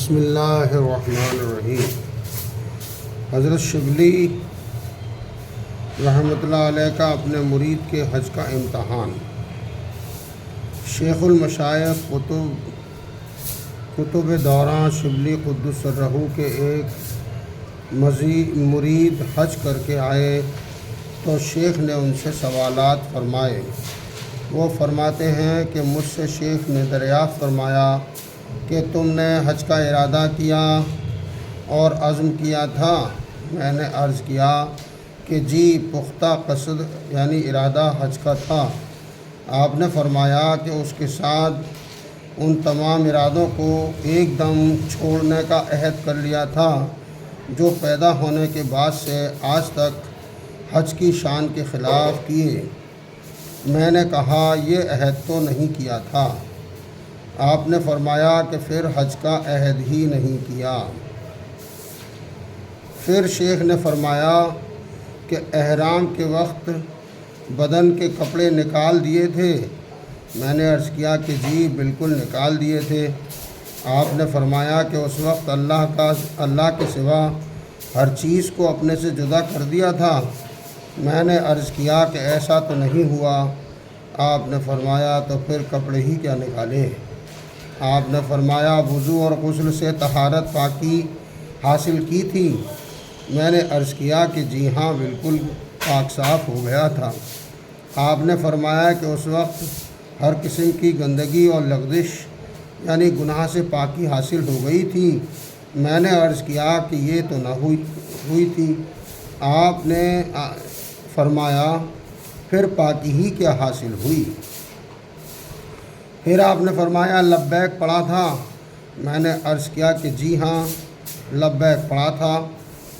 بسم اللہ الرحمن الرحیم۔ حضرت شبلی رحمۃ اللہ علیہ کا اپنے مرید کے حج کا امتحان۔ شیخ المشائخ کتب دوران شبلی قدس سرہ کے ایک مرید حج کر کے آئے تو شیخ نے ان سے سوالات فرمائے۔ وہ فرماتے ہیں کہ مجھ سے شیخ نے دریافت فرمایا کہ تم نے حج کا ارادہ کیا اور عزم کیا تھا؟ میں نے عرض کیا کہ جی، پختہ قصد یعنی ارادہ حج کا تھا۔ آپ نے فرمایا کہ اس کے ساتھ ان تمام ارادوں کو ایک دم چھوڑنے کا عہد کر لیا تھا جو پیدا ہونے کے بعد سے آج تک حج کی شان کے خلاف کیے۔ میں نے کہا یہ عہد تو نہیں کیا تھا۔ آپ نے فرمایا کہ پھر حج کا عہد ہی نہیں کیا۔ پھر شیخ نے فرمایا کہ احرام کے وقت بدن کے کپڑے نکال دیے تھے؟ میں نے عرض کیا کہ جی بالکل نکال دیے تھے۔ آپ نے فرمایا کہ اس وقت اللہ کے سوا ہر چیز کو اپنے سے جدا کر دیا تھا؟ میں نے عرض کیا کہ ایسا تو نہیں ہوا۔ آپ نے فرمایا تو پھر کپڑے ہی کیا نکالے؟ آپ نے فرمایا وضو اور غسل سے طہارت پاکی حاصل کی تھی؟ میں نے عرض کیا کہ جی ہاں، بالکل پاک صاف ہو گیا تھا۔ آپ نے فرمایا کہ اس وقت ہر قسم کی گندگی اور لغزش یعنی گناہ سے پاکی حاصل ہو گئی تھی؟ میں نے عرض کیا کہ یہ تو نہ ہوئی تھی۔ آپ نے فرمایا پھر پاکی ہی کیا حاصل ہوئی؟ پھر آپ نے فرمایا لبیک پڑھا تھا؟ میں نے عرض کیا کہ جی ہاں، لبیک پڑھا تھا۔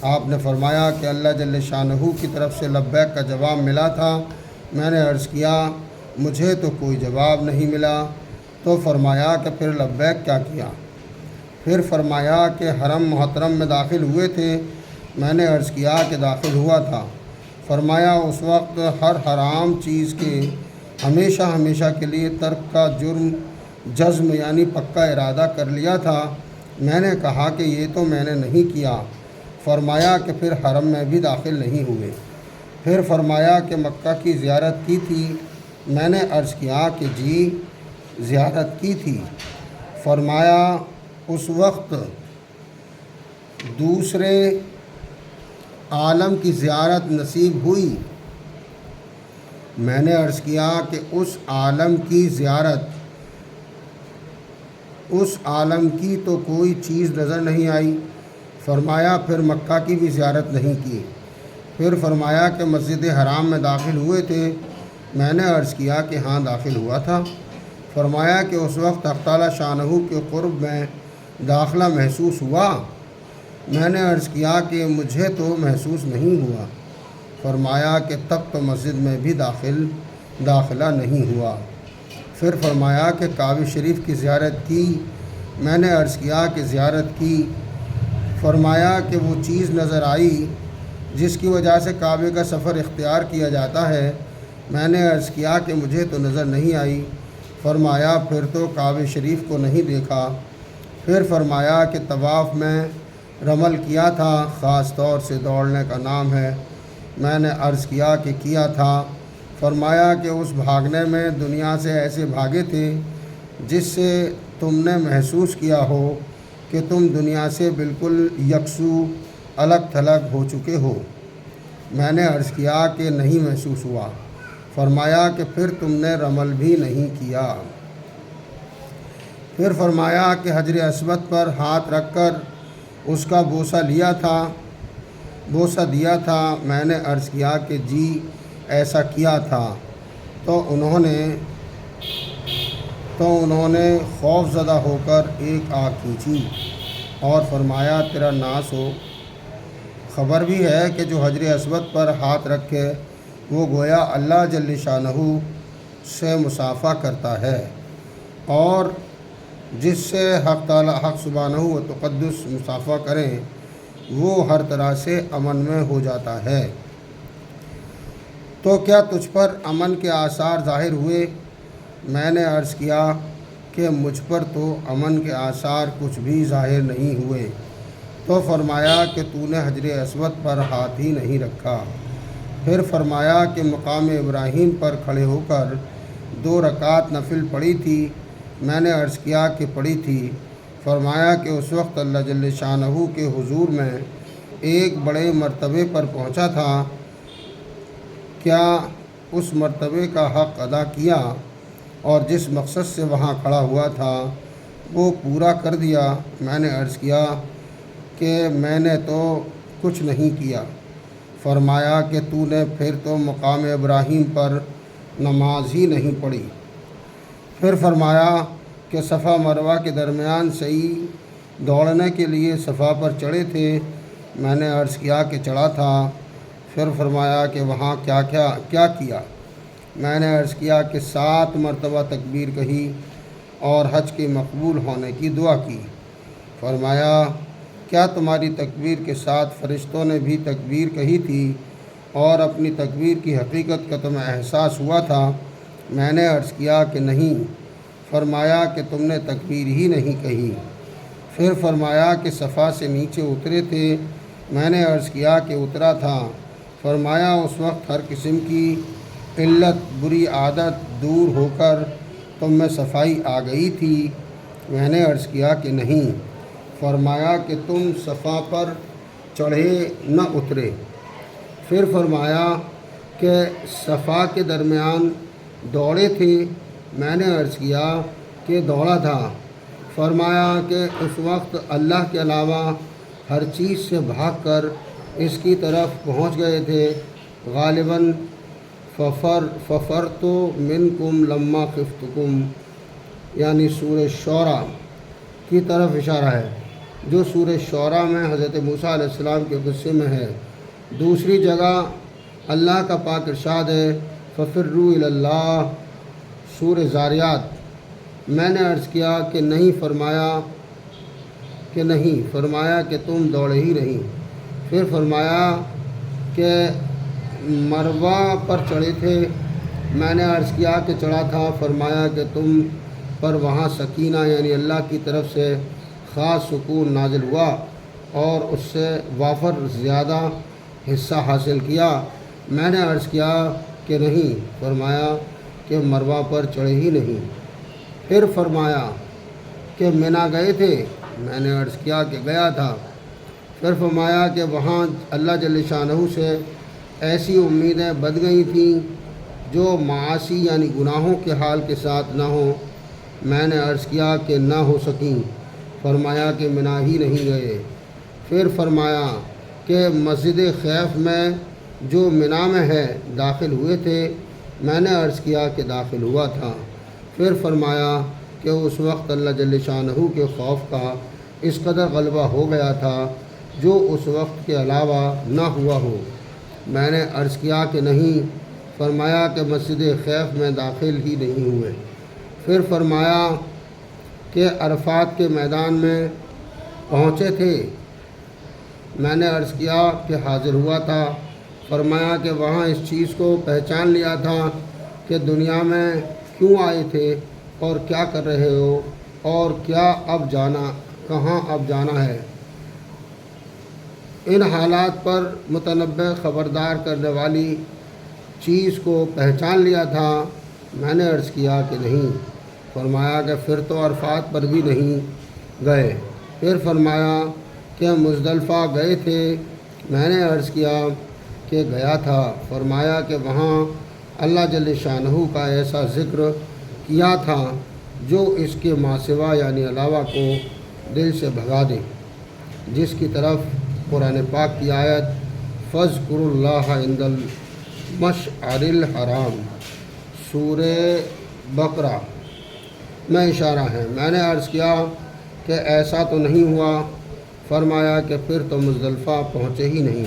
آپ نے فرمایا کہ اللہ جل شانہ کی طرف سے لبیک کا جواب ملا تھا؟ میں نے عرض کیا مجھے تو کوئی جواب نہیں ملا۔ تو فرمایا کہ پھر لبیک کیا کیا؟ پھر فرمایا کہ حرم محترم میں داخل ہوئے تھے؟ میں نے عرض کیا کہ داخل ہوا تھا۔ فرمایا اس وقت ہر حرام چیز کے ہمیشہ کے لیے ترک کا جزم یعنی پکا ارادہ کر لیا تھا؟ میں نے کہا کہ یہ تو میں نے نہیں کیا۔ فرمایا کہ پھر حرم میں بھی داخل نہیں ہوئے۔ پھر فرمایا کہ مکہ کی زیارت کی تھی؟ میں نے عرض کیا کہ جی زیارت کی تھی۔ فرمایا اس وقت دوسرے عالم کی زیارت نصیب ہوئی؟ میں نے عرض کیا کہ اس عالم کی تو کوئی چیز نظر نہیں آئی۔ فرمایا پھر مکہ کی بھی زیارت نہیں کی؟ پھر فرمایا کہ مسجد حرام میں داخل ہوئے تھے؟ میں نے عرض کیا کہ ہاں داخل ہوا تھا۔ فرمایا کہ اس وقت حق تعالی شانہ کے قرب میں داخلہ محسوس ہوا؟ میں نے عرض کیا کہ مجھے تو محسوس نہیں ہوا۔ فرمایا کہ تب تو مسجد میں بھی داخلہ نہیں ہوا۔ پھر فرمایا کہ کعبہ شریف کی زیارت کی؟ میں نے عرض کیا کہ زیارت کی۔ فرمایا کہ وہ چیز نظر آئی جس کی وجہ سے کعبے کا سفر اختیار کیا جاتا ہے؟ میں نے عرض کیا کہ مجھے تو نظر نہیں آئی۔ فرمایا پھر تو کعبہ شریف کو نہیں دیکھا۔ پھر فرمایا کہ طواف میں رمل کیا تھا؟ خاص طور سے دوڑنے کا نام ہے۔ میں نے عرض کیا کہ کیا تھا۔ فرمایا کہ اس بھاگنے میں دنیا سے ایسے بھاگے تھے جس سے تم نے محسوس کیا ہو کہ تم دنیا سے بالکل یکسو الگ تھلگ ہو چکے ہو؟ میں نے عرض کیا کہ نہیں محسوس ہوا۔ فرمایا کہ پھر تم نے رمل بھی نہیں کیا۔ پھر فرمایا کہ حجر اسود پر ہاتھ رکھ کر اس کا بوسہ دیا تھا؟ میں نے عرض کیا کہ جی ایسا کیا تھا۔ تو انہوں نے خوف زدہ ہو کر ایک آنکھ کھینچی اور فرمایا تیرا ناس ہو۔ خبر بھی ہے کہ جو حجر اسود پر ہاتھ رکھے وہ گویا اللہ جل شانہ سے مصافحہ کرتا ہے، اور جس سے حق سبحانہ و تقدس مصافحہ کریں وہ ہر طرح سے امن میں ہو جاتا ہے۔ تو کیا تجھ پر امن کے آثار ظاہر ہوئے؟ میں نے عرض کیا کہ مجھ پر تو امن کے آثار کچھ بھی ظاہر نہیں ہوئے۔ تو فرمایا کہ تو نے حجر اسود پر ہاتھ ہی نہیں رکھا۔ پھر فرمایا کہ مقام ابراہیم پر کھڑے ہو کر 2 رکعت نفل پڑھی تھی۔ میں نے عرض کیا کہ پڑھی تھی۔ فرمایا کہ اس وقت اللہ جل شانہ کے حضور میں ایک بڑے مرتبے پر پہنچا تھا، کیا اس مرتبے کا حق ادا کیا اور جس مقصد سے وہاں کھڑا ہوا تھا وہ پورا کر دیا؟ میں نے عرض کیا کہ میں نے تو کچھ نہیں کیا۔ فرمایا کہ تو نے پھر تو مقام ابراہیم پر نماز ہی نہیں پڑھی۔ پھر فرمایا کہ صفا مروہ کے درمیان صحیح دوڑنے کے لیے صفا پر چڑھے تھے۔ میں نے عرض کیا کہ چڑھا تھا۔ پھر فرمایا کہ وہاں کیا کیا؟ میں نے عرض کیا کہ 7 مرتبہ تکبیر کہی اور حج کے مقبول ہونے کی دعا کی۔ فرمایا کیا تمہاری تکبیر کے ساتھ فرشتوں نے بھی تکبیر کہی تھی اور اپنی تکبیر کی حقیقت کا تمہیں احساس ہوا تھا؟ میں نے عرض کیا کہ نہیں۔ فرمایا کہ تم نے تکبیر ہی نہیں کہی۔ پھر فرمایا کہ صفا سے نیچے اترے تھے۔ میں نے عرض کیا کہ اترا تھا۔ فرمایا اس وقت ہر قسم کی علت بری عادت دور ہو کر تم میں صفائی آ گئی تھی؟ میں نے عرض کیا کہ نہیں۔ فرمایا کہ تم صفا پر چڑھے نہ اترے۔ پھر فرمایا کہ صفا کے درمیان دوڑے تھے؟ میں نے عرض کیا کہ دوڑا تھا۔ فرمایا کہ اس وقت اللہ کے علاوہ ہر چیز سے بھاگ کر اس کی طرف پہنچ گئے تھے۔ غالباً ففرت منکم لما خفتکم، یعنی سورہ شعراء کی طرف اشارہ ہے، جو سورہ شعراء میں حضرت موسیٰ علیہ السلام کے قصے میں ہے۔ دوسری جگہ اللہ کا پاک ارشاد ہے ففروا الی اللہ، سورہ زاریات۔ میں نے عرض کیا کہ نہیں۔ فرمایا کہ نہیں۔ فرمایا کہ تم دوڑے ہی نہیں۔ پھر فرمایا کہ مروہ پر چڑھے تھے؟ میں نے عرض کیا کہ چڑھا تھا۔ فرمایا کہ تم پر وہاں سکینہ یعنی اللہ کی طرف سے خاص سکون نازل ہوا اور اس سے وافر زیادہ حصہ حاصل کیا؟ میں نے عرض کیا کہ نہیں۔ فرمایا کہ مروہ پر چڑھے ہی نہیں۔ پھر فرمایا کہ منی گئے تھے؟ میں نے عرض کیا کہ گیا تھا۔ پھر فرمایا کہ وہاں اللہ جل شانہ سے ایسی امیدیں بد گئی تھیں جو معاصی یعنی گناہوں کے حال کے ساتھ نہ ہوں؟ میں نے عرض کیا کہ نہ ہو سکیں۔ فرمایا کہ منی ہی نہیں گئے۔ پھر فرمایا کہ مسجد خیف میں جو منی میں ہے داخل ہوئے تھے؟ میں نے عرض کیا کہ داخل ہوا تھا۔ پھر فرمایا کہ اس وقت اللہ جل شانہ کے خوف کا اس قدر غلبہ ہو گیا تھا جو اس وقت کے علاوہ نہ ہوا ہو؟ میں نے عرض کیا کہ نہیں۔ فرمایا کہ مسجد خیف میں داخل ہی نہیں ہوئے۔ پھر فرمایا کہ عرفات کے میدان میں پہنچے تھے؟ میں نے عرض کیا کہ حاضر ہوا تھا۔ فرمایا کہ وہاں اس چیز کو پہچان لیا تھا کہ دنیا میں کیوں آئے تھے اور کیا کر رہے ہو اور کہاں اب جانا ہے؟ ان حالات پر متنبع خبردار کرنے والی چیز کو پہچان لیا تھا؟ میں نے عرض کیا کہ نہیں۔ فرمایا کہ پھر تو عرفات پر بھی نہیں گئے۔ پھر فرمایا کہ مزدلفہ گئے تھے؟ میں نے عرض کیا کہ گیا تھا۔ فرمایا کہ وہاں اللہ جل شانہ کا ایسا ذکر کیا تھا جو اس کے ماسوا یعنی علاوہ کو دل سے بھگا دے، جس کی طرف قرآن پاک کی آیت فاذکروا اللہ عند المشعر الحرام سورہ بقرہ میں اشارہ ہے۔ میں نے عرض کیا کہ ایسا تو نہیں ہوا۔ فرمایا کہ پھر تو مزدلفہ پہنچے ہی نہیں۔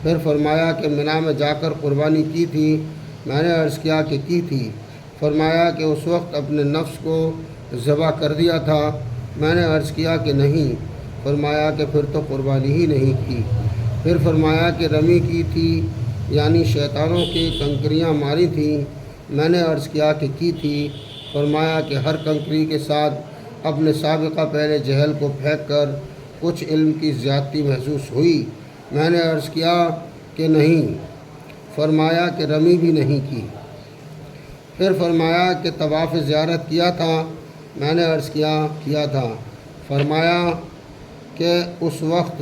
پھر فرمایا کہ منی میں جا کر قربانی کی تھی؟ میں نے عرض کیا کہ کی تھی۔ فرمایا کہ اس وقت اپنے نفس کو ذبح کر دیا تھا؟ میں نے عرض کیا کہ نہیں۔ فرمایا کہ پھر تو قربانی ہی نہیں کی۔ پھر فرمایا کہ رمی کی تھی یعنی شیطانوں کی کنکریاں ماری تھیں؟ میں نے عرض کیا کہ کی تھی۔ فرمایا کہ ہر کنکری کے ساتھ اپنے سابقہ پہلے جہل کو پھینک کر کچھ علم کی زیادتی محسوس ہوئی؟ میں نے عرض کیا کہ نہیں۔ فرمایا کہ رمی بھی نہیں کی؟ پھر فرمایا کہ طواف زیارت کیا تھا؟ میں نے عرض کیا تھا۔ فرمایا کہ اس وقت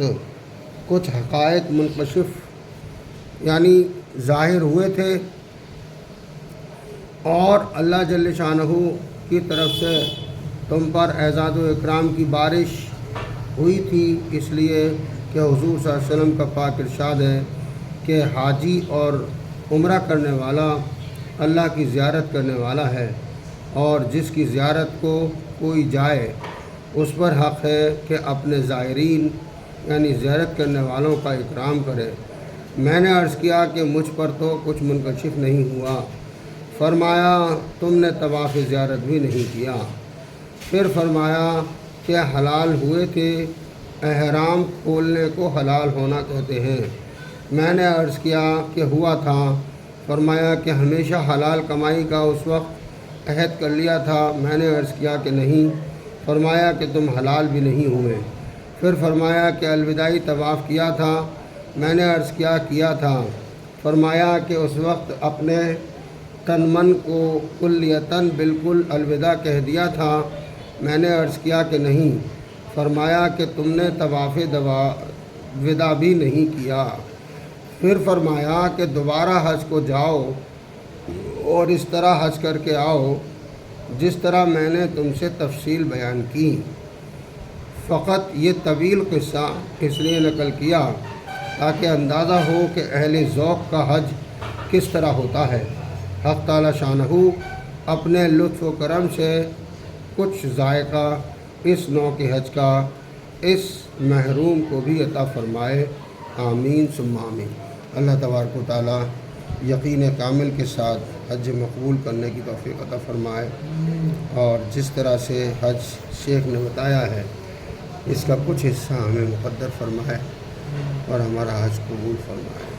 کچھ حقائق منکشف یعنی ظاہر ہوئے تھے اور اللہ جل شانہ کی طرف سے تم پر اعزاز و اکرام کی بارش ہوئی تھی، اس لیے کہ حضور صلی اللہ علیہ وسلم کا پاک ارشاد ہے کہ حاجی اور عمرہ کرنے والا اللہ کی زیارت کرنے والا ہے، اور جس کی زیارت کو کوئی جائے اس پر حق ہے کہ اپنے زائرین یعنی زیارت کرنے والوں کا اکرام کرے۔ میں نے عرض کیا کہ مجھ پر تو کچھ منکشف نہیں ہوا۔ فرمایا تم نے طواف زیارت بھی نہیں کیا۔ پھر فرمایا کہ حلال ہوئے تھے، احرام کھولنے کو حلال ہونا کہتے ہیں۔ میں نے عرض کیا کہ ہوا تھا۔ فرمایا کہ ہمیشہ حلال کمائی کا اس وقت عہد کر لیا تھا؟ میں نے عرض کیا کہ نہیں۔ فرمایا کہ تم حلال بھی نہیں ہوئے۔ پھر فرمایا کہ الوداعی طواف کیا تھا؟ میں نے عرض کیا تھا۔ فرمایا کہ اس وقت اپنے تن من کو کلیتاً بالکل الوداع کہہ دیا تھا؟ میں نے عرض کیا کہ نہیں۔ فرمایا کہ تم نے طواف وداع بھی نہیں کیا۔ پھر فرمایا کہ دوبارہ حج کو جاؤ اور اس طرح حج کر کے آؤ جس طرح میں نے تم سے تفصیل بیان کی۔ فقط یہ طویل قصہ اس لیے نقل کیا تاکہ اندازہ ہو کہ اہل ذوق کا حج کس طرح ہوتا ہے۔ حق تعالی شانہ اپنے لطف و کرم سے کچھ ذائقہ اس نوع کے حج کا اس محروم کو بھی عطا فرمائے، آمین ثم آمین۔ اللہ تبارک و تعالی یقین کامل کے ساتھ حج مقبول کرنے کی توفیق عطا فرمائے، اور جس طرح سے حج شیخ نے بتایا ہے اس کا کچھ حصہ ہمیں مقدر فرمائے اور ہمارا حج قبول فرمائے۔